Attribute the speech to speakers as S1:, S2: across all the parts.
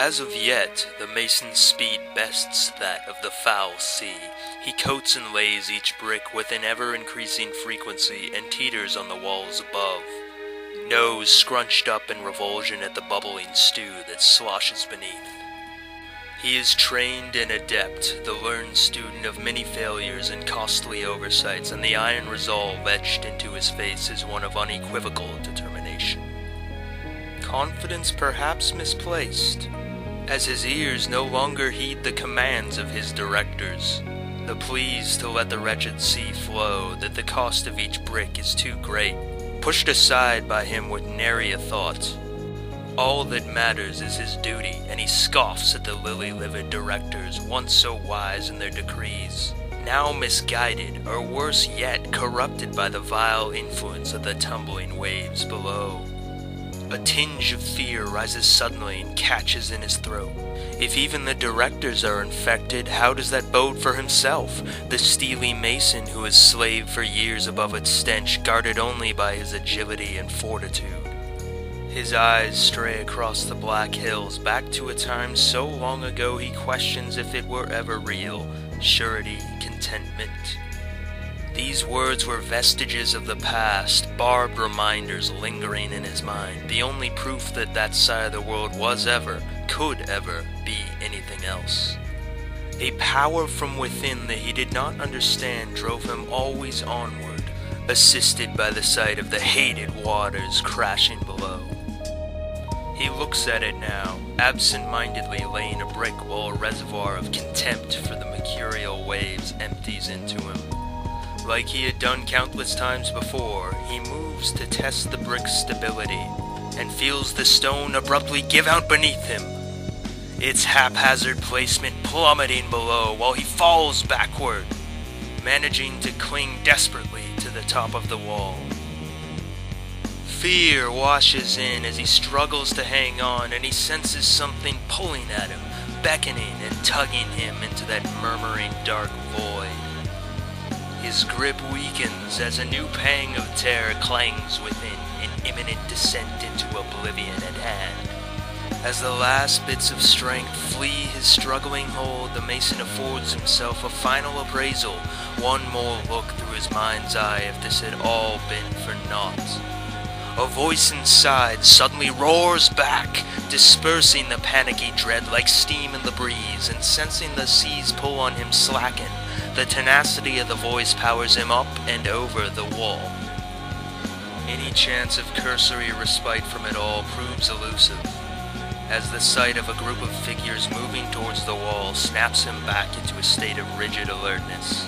S1: As of yet, the mason's speed bests that of the foul sea. He coats and lays each brick with an ever-increasing frequency and teeters on the walls above, nose scrunched up in revulsion at the bubbling stew that sloshes beneath. He is trained and adept, the learned student of many failures and costly oversights, and the iron resolve etched into his face is one of unequivocal determination. Confidence perhaps misplaced, as his ears no longer heed the commands of his directors, the pleas to let the wretched sea flow, that the cost of each brick is too great, pushed aside by him with nary a thought. All that matters is his duty, and he scoffs at the lily-livered directors, once so wise in their decrees, now misguided, or worse yet, corrupted by the vile influence of the tumbling waves below. A tinge of fear rises suddenly and catches in his throat. If even the directors are infected, how does that bode for himself, the steely mason who has slaved for years above its stench, guarded only by his agility and fortitude? His eyes stray across the black hills, back to a time so long ago he questions if it were ever real. Surety, contentment. These words were vestiges of the past, barbed reminders lingering in his mind, the only proof that that side of the world was ever, could ever, be anything else. A power from within that he did not understand drove him always onward, assisted by the sight of the hated waters crashing below. He looks at it now, absent-mindedly laying a brick while a reservoir of contempt for the mercurial waves empties into him. Like he had done countless times before, he moves to test the brick's stability, and feels the stone abruptly give out beneath him, its haphazard placement plummeting below while he falls backward, managing to cling desperately to the top of the wall. Fear washes in as he struggles to hang on, and he senses something pulling at him, beckoning and tugging him into that murmuring dark void. His grip weakens as a new pang of terror clangs within, an imminent descent into oblivion at hand. As the last bits of strength flee his struggling hold, the mason affords himself a final appraisal, one more look through his mind's eye if this had all been for naught. A voice inside suddenly roars back, dispersing the panicky dread like steam in the breeze, and sensing the seas pull on him slacken, the tenacity of the voice powers him up and over the wall. Any chance of cursory respite from it all proves elusive, as the sight of a group of figures moving towards the wall snaps him back into a state of rigid alertness.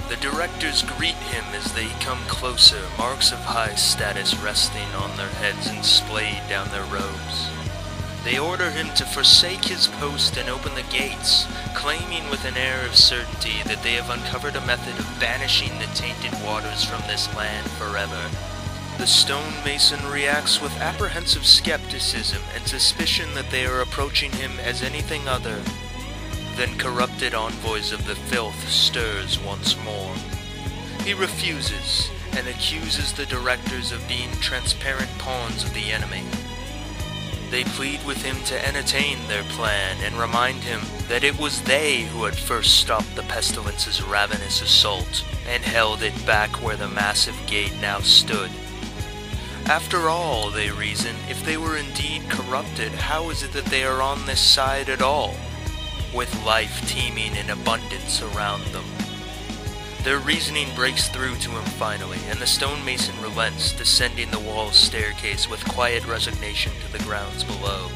S1: The directors greet him as they come closer, marks of high status resting on their heads and splayed down their robes. They order him to forsake his post and open the gates, claiming with an air of certainty that they have uncovered a method of banishing the tainted waters from this land forever. The stonemason reacts with apprehensive skepticism and suspicion that they are approaching him as anything other. Then corrupted envoys of the filth stirs once more. He refuses, and accuses the directors of being transparent pawns of the enemy. They plead with him to entertain their plan, and remind him that it was they who had first stopped the pestilence's ravenous assault, and held it back where the massive gate now stood. After all, they reason, if they were indeed corrupted, how is it that they are on this side at all, with life teeming in abundance around them? Their reasoning breaks through to him finally, and the stonemason relents, descending the wall's staircase with quiet resignation to the grounds below.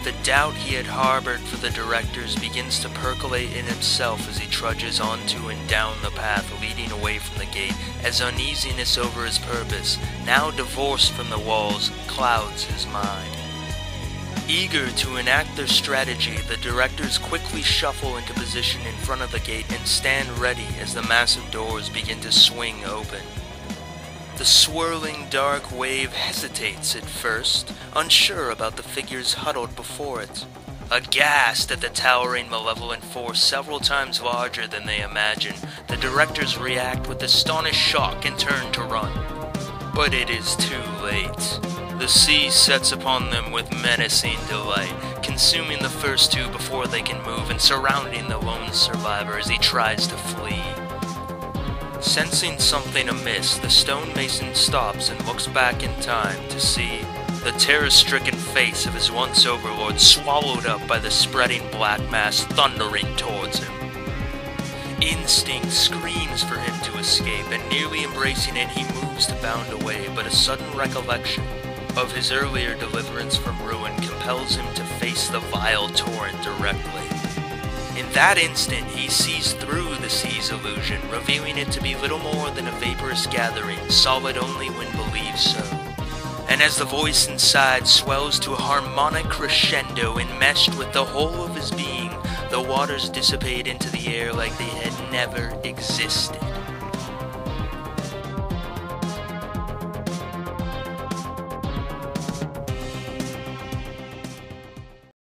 S1: The doubt he had harbored for the directors begins to percolate in himself as he trudges onto and down the path leading away from the gate, as uneasiness over his purpose, now divorced from the walls, clouds his mind. Eager to enact their strategy, the directors quickly shuffle into position in front of the gate and stand ready as the massive doors begin to swing open. The swirling dark wave hesitates at first, unsure about the figures huddled before it. Aghast at the towering malevolent force several times larger than they imagine, the directors react with astonished shock and turn to run. But it is too late. The sea sets upon them with menacing delight, consuming the first two before they can move and surrounding the lone survivor as he tries to flee. Sensing something amiss, the stonemason stops and looks back in time to see the terror-stricken face of his once overlord swallowed up by the spreading black mass thundering towards him. Instinct screams for him to escape, and nearly embracing it, he moves to bound away, but a sudden recollection of his earlier deliverance from ruin compels him to face the vile torrent directly. In that instant, he sees through the sea's illusion, revealing it to be little more than a vaporous gathering, solid only when believed so. And as the voice inside swells to a harmonic crescendo enmeshed with the whole of his being, the waters dissipate into the air like they had never existed.